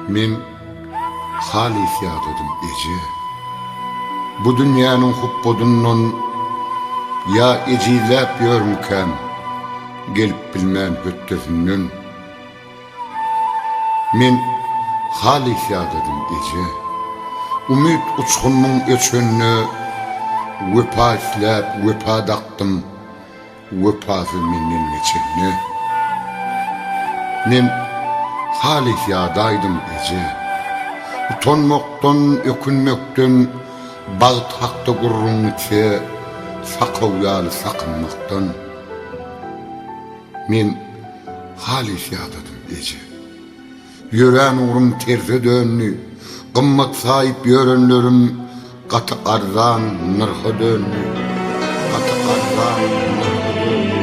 Men halis ýadydım eje. Bu dünýäniň hubbudundan ya ejizläp ýörmükem, gelip bilmän höttesinden. Men halis ýadydım eje. Umid uçgunnyň öçünni wepa isläp wepa daqdym, wepasy menden geçenni. Men halis ýadaýdym eje. Utanmakdan, ökünmekden, bağıt hakda gurrun içe, sakavyalı sakınmaktan. Men halis ýadadım eje. Ýören uğrum terse dönni, gymmat sahip ýörenlerim, gaty arzan nırha dönni, gaty arzan nırha dönni.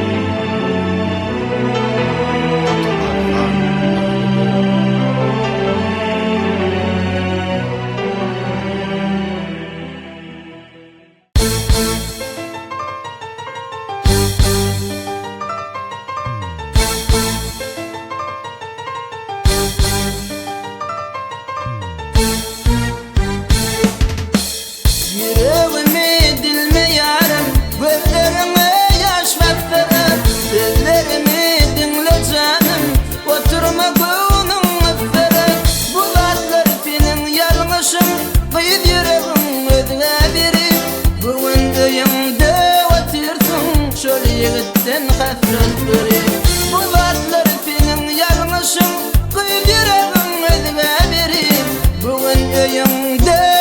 Yüreğimi dilme yarım, gözlerime yaş baktırıp, dillerimi dinle canım, oturma gönlüm öptürüp. Bu zatlar senin yanlışın, kıyıp yüreğim özüne verip, bugün öýümde otursun, şol yigitten hasret görüp. Bu zatlar senin yanlışın, kıyıp yüreğim özüne verip, bugün öýümde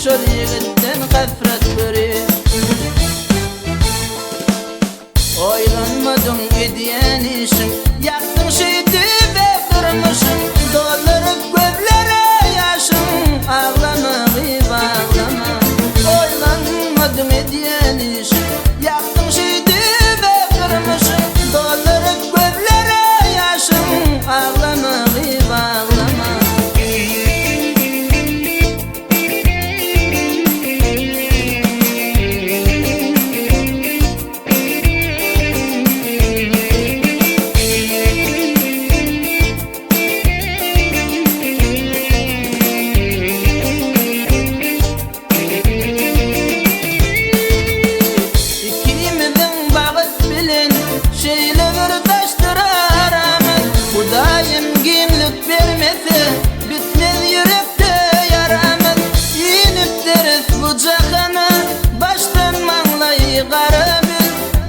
şol yigitten hasret görüp. Oylanmadyň edýän işiň, ýakdyň şeýdi we durmuşyň, dolaryp gözlere ýaşyň, ağlamagy bağlama. Oylanmadyň edýän işiň, ýakdyň şeýdi we durmuşyň, dolaryp gözlere ýaşyň, ağlamagy bağlama.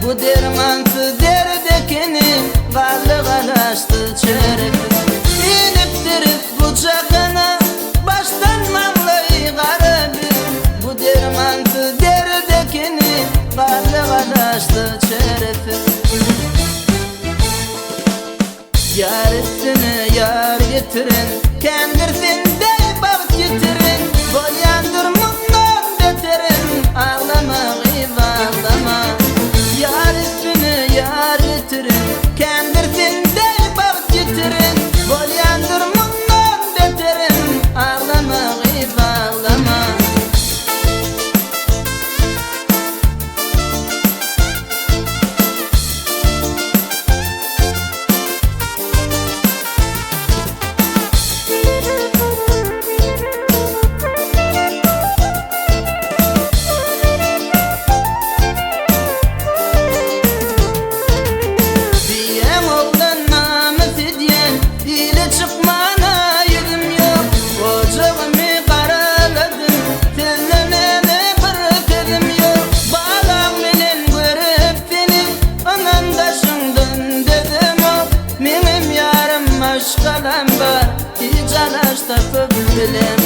Bu dermansız derdekini galygalaşdy çerekip. İnipdirip bucagına baştan maňlaý garapy. Bu dermansız derdekini galygalaşdy çerekip. Ýarysyny ýar getiren, kendirsinde bagyt getiren, bolýandyr mundan beterin, ağlamagy bağlama. Ýarysyny ýar getiren, kendirsinde bagyt getiren, bolýandyr mundan beterin, ağlamagy bağlama. Aşkalan var, hiç araşta köp bilen.